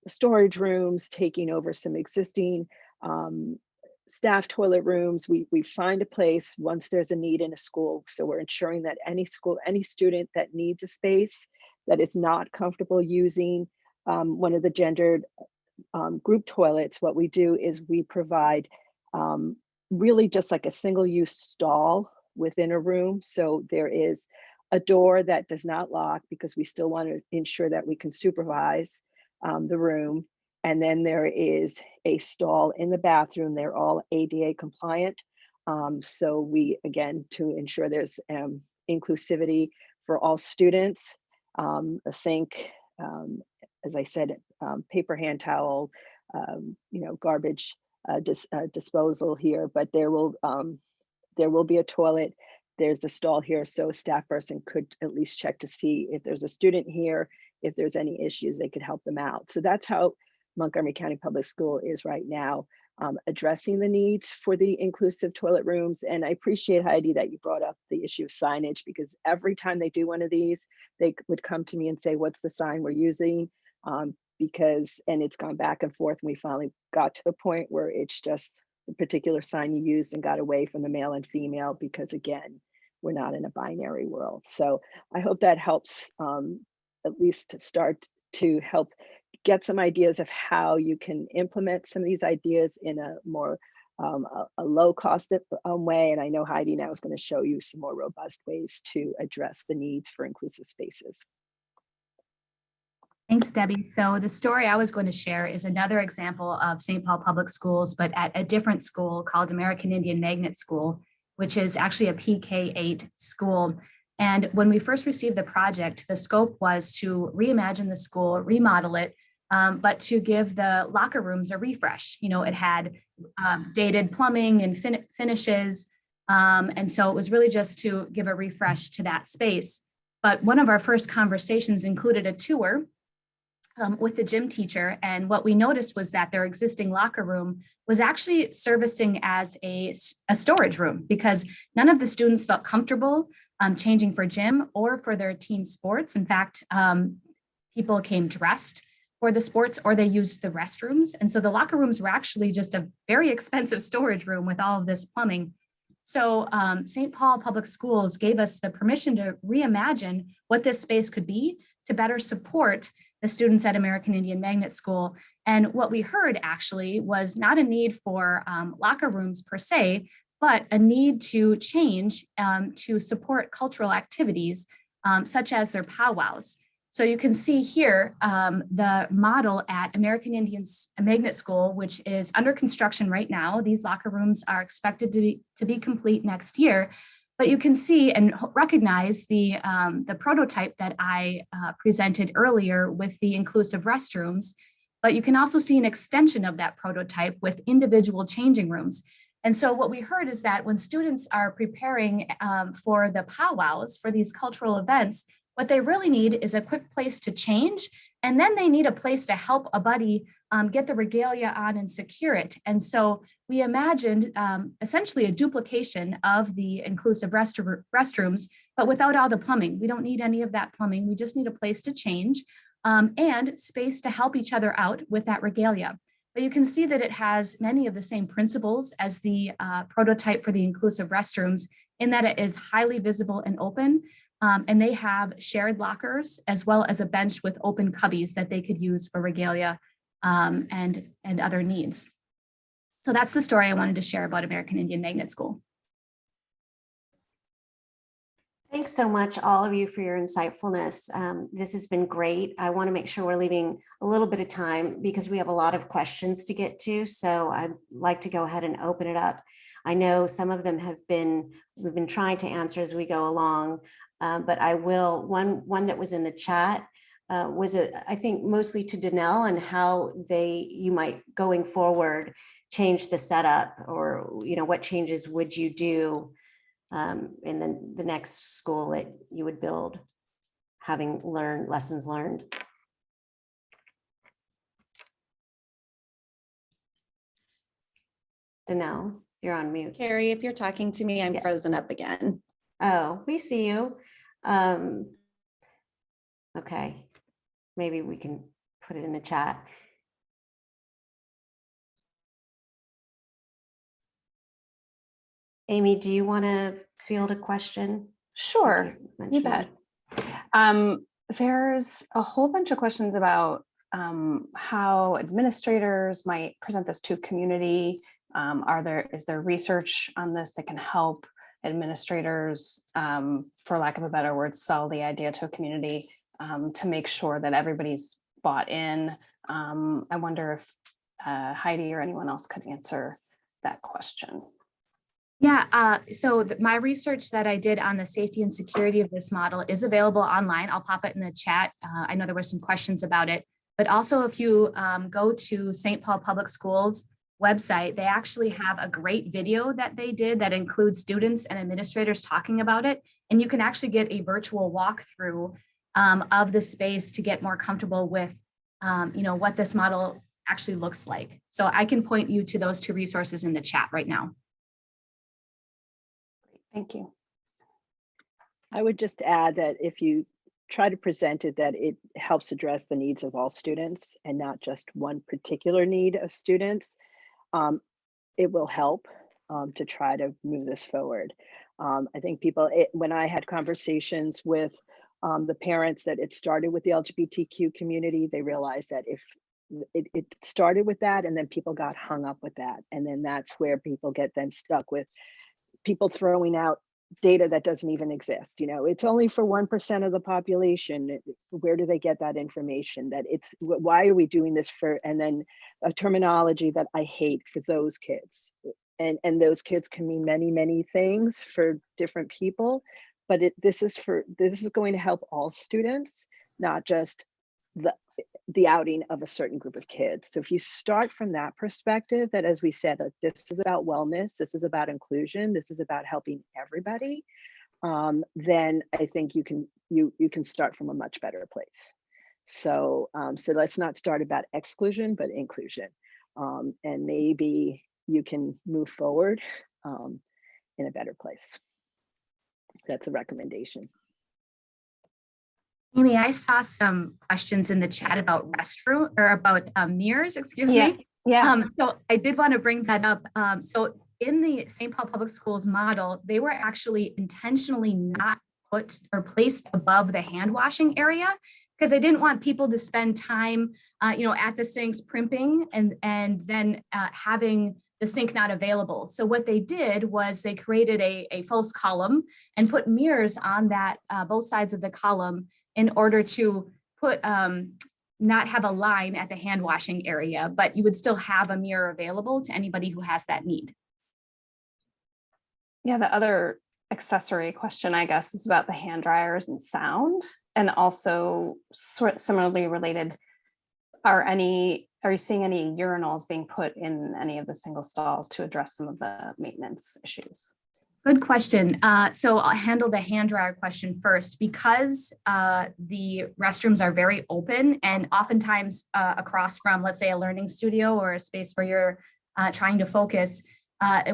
storage rooms, taking over some existing staff toilet rooms. We find a place once there's a need in a school. So we're ensuring that any school, any student that needs a space that is not comfortable using one of the gendered group toilets, what we do is we provide really just like a single-use stall within a room. So there is a door that does not lock, because we still want to ensure that we can supervise the room. And then there is a stall in the bathroom. They're all ADA compliant. So we, again, to ensure there's inclusivity for all students, a sink, as I said, paper hand towel, garbage disposal here, but there will be a toilet. There's a stall here, so a staff person could at least check to see if there's a student here, if there's any issues, they could help them out. So that's how Montgomery County Public School is right now, addressing the needs for the inclusive toilet rooms. And I appreciate, Heidi, that you brought up the issue of signage, because every time they do one of these, they would come to me and say, what's the sign we're using? And it's gone back and forth, and we finally got to the point where it's just the particular sign you used and got away from the male and female, because again, we're not in a binary world. So I hope that helps at least to start to help get some ideas of how you can implement some of these ideas in a more a low cost way. And I know Heidi now is going to show you some more robust ways to address the needs for inclusive spaces. Thanks, Debbie. So the story I was going to share is another example of St. Paul Public Schools, but at a different school called American Indian Magnet School, which is actually a PK-8 school. And when we first received the project, the scope was to reimagine the school, remodel it, but to give the locker rooms a refresh. It had dated plumbing and finishes. And so it was really just to give a refresh to that space. But one of our first conversations included a tour with the gym teacher. And what we noticed was that their existing locker room was actually servicing as a storage room, because none of the students felt comfortable changing for gym or for their team sports. In fact, people came dressed for the sports, or they used the restrooms. And so the locker rooms were actually just a very expensive storage room with all of this plumbing. So St. Paul Public Schools gave us the permission to reimagine what this space could be to better support the students at American Indian Magnet School. And what we heard actually was not a need for locker rooms per se, but a need to change to support cultural activities such as their powwows. So you can see here the model at American Indian Magnet School, which is under construction right now. These locker rooms are expected to be complete next year. But you can see and recognize the prototype that I presented earlier with the inclusive restrooms. But you can also see an extension of that prototype with individual changing rooms. And so what we heard is that when students are preparing for the powwows, for these cultural events, what they really need is a quick place to change And then they need a place to help a buddy get the regalia on and secure it. And so we imagined essentially a duplication of the inclusive restrooms, but without all the plumbing. We don't need any of that plumbing. We just need a place to change and space to help each other out with that regalia. But you can see that it has many of the same principles as the prototype for the inclusive restrooms, in that it is highly visible and open. And they have shared lockers as well as a bench with open cubbies that they could use for regalia and other needs. So that's the story I wanted to share about American Indian Magnet School. Thanks so much, all of you, for your insightfulness. This has been great. I want to make sure we're leaving a little bit of time because we have a lot of questions to get to. So I'd like to go ahead and open it up. I know some of them we've been trying to answer as we go along, but I will, one that was in the chat was, I think, mostly to Danelle and how you might, going forward, change the setup, or, what changes would you do in the next school that you would build, having learned lessons learned. Danelle, you're on mute. Carrie, if you're talking to me, I'm frozen up again. Oh, we see you. Okay, maybe we can put it in the chat. Amy, do you want to field a question? Sure, you bet. There's a whole bunch of questions about how administrators might present this to community. Is there research on this that can help administrators, for lack of a better word, sell the idea to a community to make sure that everybody's bought in? I wonder if Heidi or anyone else could answer that question. Yeah, so my research that I did on the safety and security of this model is available online. I'll pop it in the chat. I know there were some questions about it, but also if you go to St. Paul Public Schools website, they actually have a great video that they did that includes students and administrators talking about it. And you can actually get a virtual walkthrough of the space to get more comfortable with, what this model actually looks like. So I can point you to those two resources in the chat right now. Thank you. I would just add that if you try to present it, that it helps address the needs of all students and not just one particular need of students, it will help to try to move this forward. I think when I had conversations with the parents, that it started with the LGBTQ community, they realized that if it started with that, and then people got hung up with that. And then that's where people get then stuck with people throwing out data that doesn't even exist. It's only for 1% of the population. Where do they get that information? Why are we doing this for? And then a terminology that I hate for those kids. And those kids can mean many, many things for different people, but this is going to help all students, not just the outing of a certain group of kids. So if you start from that perspective, that, as we said, this is about wellness, this is about inclusion, this is about helping everybody, then I think you can start from a much better place. So let's not start about exclusion, but inclusion, and maybe you can move forward in a better place. That's a recommendation. Amy, I saw some questions in the chat about mirrors, excuse me. Yeah. So I did want to bring that up. So in the St. Paul Public Schools model, they were actually intentionally not put or placed above the hand washing area because they didn't want people to spend time, at the sinks primping and then having the sink not available. So what they did was they created a false column and put mirrors on that both sides of the column in order to put not have a line at the hand washing area, but you would still have a mirror available to anybody who has that need. Yeah, the other accessory question, I guess, is about the hand dryers and sound, and also similarly related, are you seeing any urinals being put in any of the single stalls to address some of the maintenance issues? Good question. So I'll handle the hand dryer question first. Because the restrooms are very open and oftentimes across from, let's say, a learning studio or a space where you're trying to focus,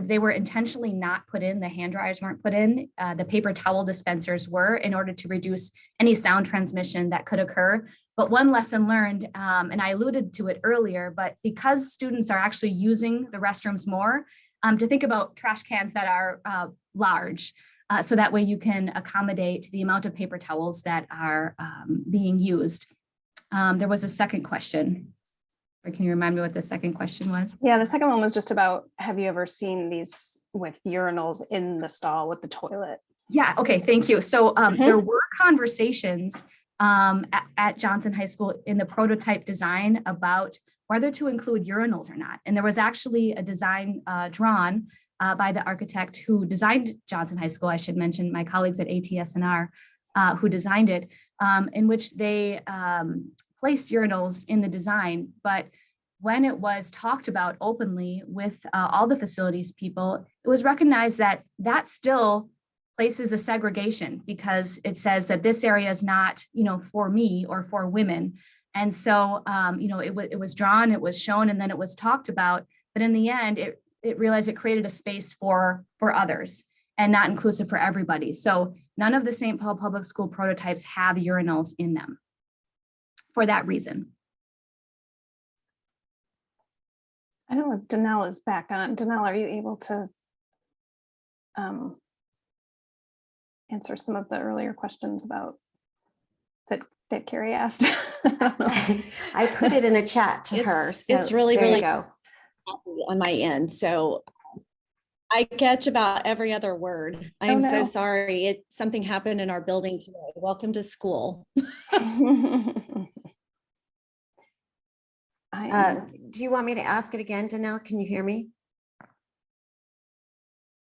they were intentionally not put in, the hand dryers weren't put in, the paper towel dispensers were, in order to reduce any sound transmission that could occur. But one lesson learned, and I alluded to it earlier, but because students are actually using the restrooms more, to think about trash cans that are large, so that way you can accommodate the amount of paper towels that are being used. There was a second question. Or can you remind me what the second question was? Yeah, the second one was just about, have you ever seen these with urinals in the stall with the toilet? Yeah, okay, thank you. So there were conversations at Johnson High School in the prototype design about whether to include urinals or not. And there was actually a design drawn by the architect who designed Johnson High School. I should mention my colleagues at ATS&R who designed it, in which they placed urinals in the design. But when it was talked about openly with all the facilities people, it was recognized that that still places a segregation, because it says that this area is not, for me or for women. And so, it was drawn, it was shown, and then it was talked about. But in the end, it realized it created a space for others and not inclusive for everybody. So none of the St. Paul Public School prototypes have urinals in them for that reason. I don't know if Danelle is back on. Danelle, are you able to answer some of the earlier questions about that Carrie asked? I put it in a chat to her. So it's really, there you really go. on my end. So I catch about every other word. I'm so no. sorry. Something happened in our building today. Welcome to school. Do you want me to ask it again, Danelle? Can you hear me?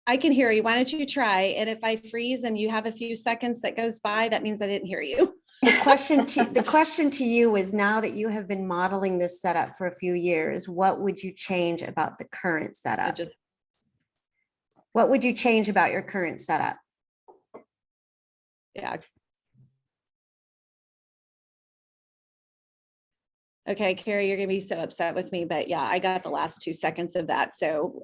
I can hear you. Why don't you try? And if I freeze and you have a few seconds that goes by, that means I didn't hear you. The question to you is, now that you have been modeling this setup for a few years, what would you change about the current setup? What would you change about your current setup? Yeah. Okay, Carrie, you're gonna be so upset with me, but yeah, I got the last 2 seconds of that. So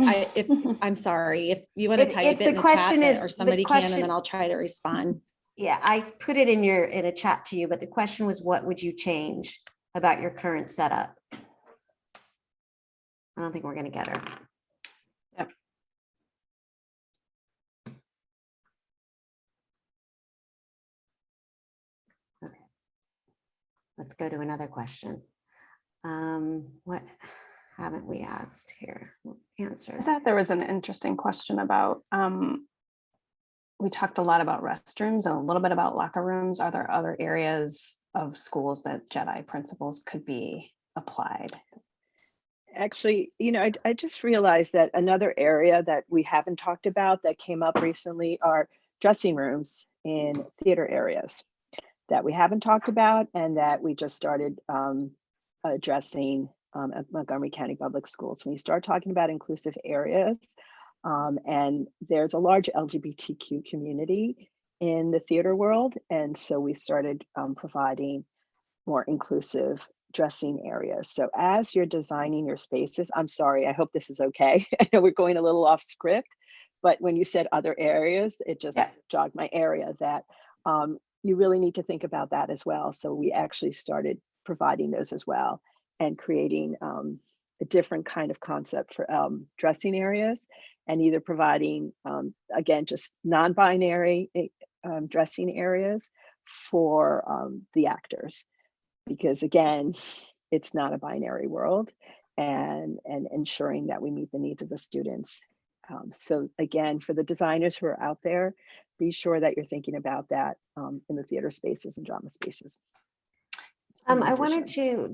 I'm sorry, if you want to type it in the chat, or somebody can, and then I'll try to respond. Yeah, I put it in a chat to you, but the question was, what would you change about your current setup? I don't think we're gonna get her. Yep. Okay. Let's go to another question. What haven't we asked here? Answer. I thought there was an interesting question about, we talked a lot about restrooms and a little bit about locker rooms. Are there other areas of schools that JEDI principles could be applied? Actually, I just realized that another area that we haven't talked about that came up recently are dressing rooms in theater areas that we haven't talked about, and that we just started addressing at Montgomery County Public Schools. When you start talking about inclusive areas, and there's a large LGBTQ community in the theater world, and so we started providing more inclusive dressing areas. So as you're designing your spaces, I'm sorry, I hope this is okay. I know we're going a little off script, but when you said other areas, it just jogged my area that you really need to think about that as well. So we actually started providing those as well, and creating a different kind of concept for dressing areas, and either providing, again, just non-binary dressing areas for the actors. Because again, it's not a binary world, and ensuring that we meet the needs of the students. So again, for the designers who are out there, be sure that you're thinking about that in the theater spaces and drama spaces. I wanted to,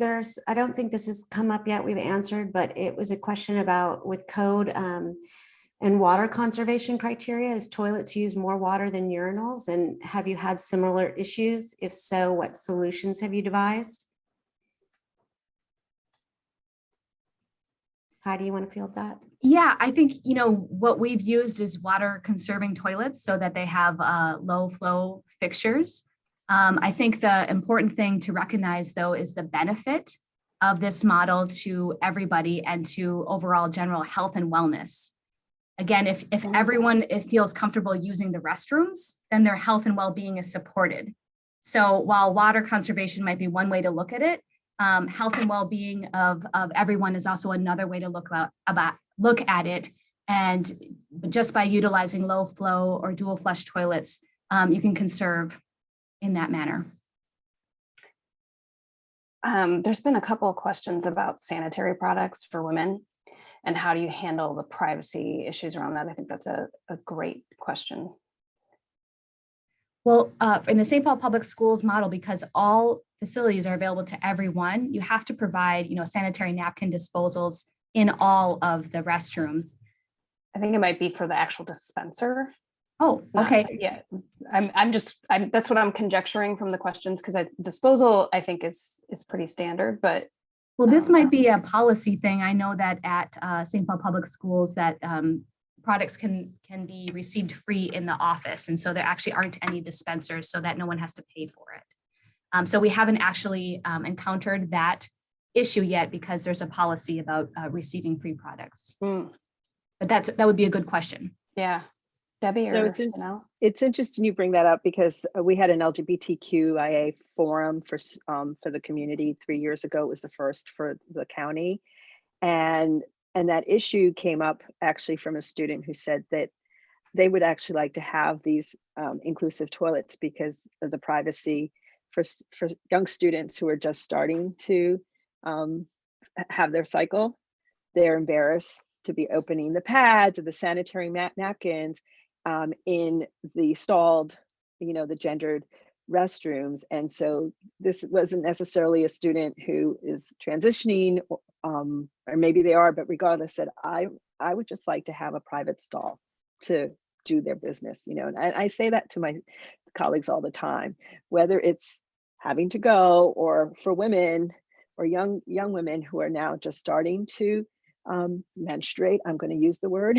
I don't think this has come up yet, we've answered, but it was a question about with code and water conservation criteria. Is toilets use more water than urinals? And have you had similar issues? If so, what solutions have you devised? Heidi, you want to field that? Yeah, I think, what we've used is water conserving toilets so that they have low flow fixtures. I think the important thing to recognize, though, is the benefit of this model to everybody and to overall general health and wellness. Again, if everyone feels comfortable using the restrooms, then their health and well-being is supported. So while water conservation might be one way to look at it, health and well-being of everyone is also another way to look at it. And just by utilizing low flow or dual flush toilets, you can conserve in that manner. There's been a couple of questions about sanitary products for women and how do you handle the privacy issues around that? I think that's a great question. Well, in the St. Paul Public Schools model, because all facilities are available to everyone, you have to provide, sanitary napkin disposals in all of the restrooms. I think it might be for the actual dispenser. Oh, okay. Yeah, that's what I'm conjecturing from the questions, because disposal I think is pretty standard, but. Well, this might be a policy thing. I know that at St. Paul Public Schools that products can be received free in the office. And so there actually aren't any dispensers so that no one has to pay for it. So we haven't actually encountered that issue yet because there's a policy about receiving free products. But that would be a good question. Yeah. Debbie, So it's interesting you bring that up because we had an LGBTQIA forum for the community 3 years ago. It was the first for the county. And that issue came up actually from a student who said that they would actually like to have these inclusive toilets because of the privacy for young students who are just starting to have their cycle. They're embarrassed to be opening the pads or the sanitary napkins in the stalled, the gendered restrooms. And so this wasn't necessarily a student who is transitioning, or maybe they are, but regardless, said, I would just like to have a private stall to do their business, and I say that to my colleagues all the time, whether it's having to go or for women or young women who are now just starting to menstruate, I'm going to use the word,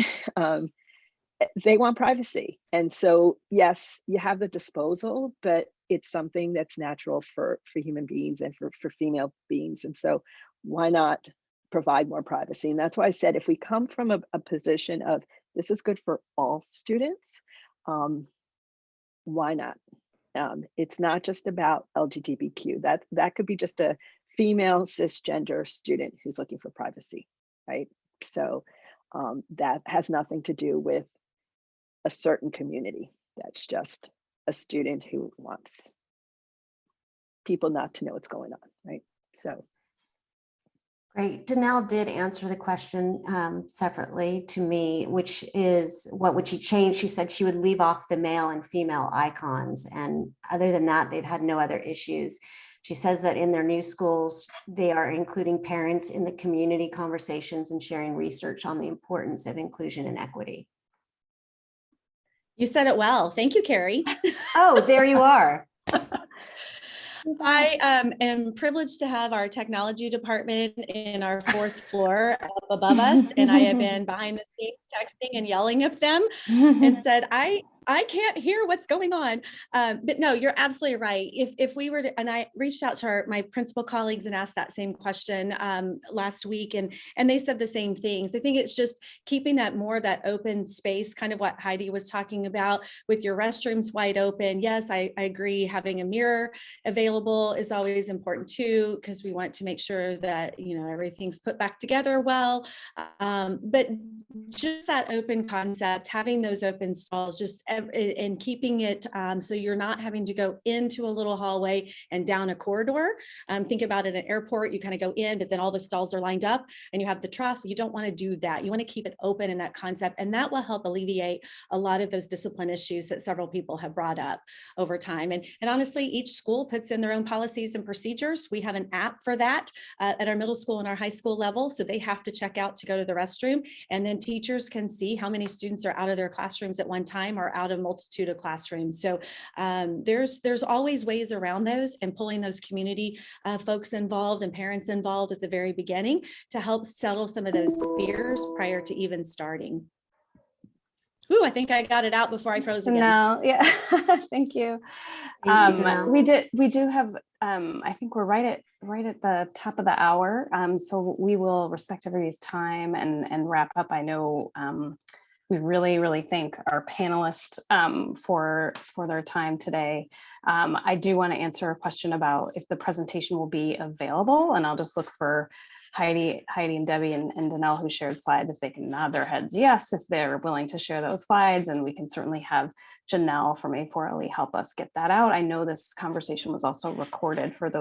they want privacy. And so, yes, you have the disposal, but it's something that's natural for human beings and for female beings. And so why not provide more privacy? And that's why I said, if we come from a position of this is good for all students, why not? It's not just about LGBTQ. That could be just a female cisgender student who's looking for privacy, right? So that has nothing to do with a certain community. That's just a student who wants people not to know what's going on, right? So. Great. Danelle did answer the question separately to me, which is what would she change? She said she would leave off the male and female icons. And other than that, they've had no other issues. She says that in their new schools, they are including parents in the community conversations and sharing research on the importance of inclusion and equity. You said it well. Thank you, Carrie. Oh, there you are. I am privileged to have our technology department in our 4th floor up above us, and I have been behind the scenes texting and yelling at them and said, I can't hear what's going on. But no, you're absolutely right. If we were to, and I reached out to my principal colleagues and asked that same question last week, and they said the same things. I think it's just keeping that more of that open space, kind of what Heidi was talking about with your restrooms wide open. Yes, I agree. Having a mirror available is always important too, because we want to make sure that, everything's put back together well. But just that open concept, having those open stalls, just and keeping it so you're not having to go into a little hallway and down a corridor. Think about it at an airport, you kind of go in, but then all the stalls are lined up and you have the trough. You don't want to do that. You want to keep it open in that concept, and that will help alleviate a lot of those discipline issues that several people have brought up over time. And honestly, each school puts in their own policies and procedures. We have an app for that at our middle school and our high school level. So they have to check out to go to the restroom, and then teachers can see how many students are out of their classrooms at one time or out out of a multitude of classrooms. So there's always ways around those, and pulling those community folks involved and parents involved at the very beginning to help settle some of those fears prior to even starting. Ooh, I think I got it out before I froze again. No, yeah, thank you. Thank you, Danelle. We do have, I think we're right at the top of the hour. So we will respect everybody's time and wrap up. I know we really thank our panelists for their time today. I do want to answer a question about if the presentation will be available, and I'll just look for Heidi and Debbie and Danelle, who shared slides, if they can nod their heads yes, if they're willing to share those slides, and we can certainly have Janelle from A4LE help us get that out. I know this conversation was also recorded for those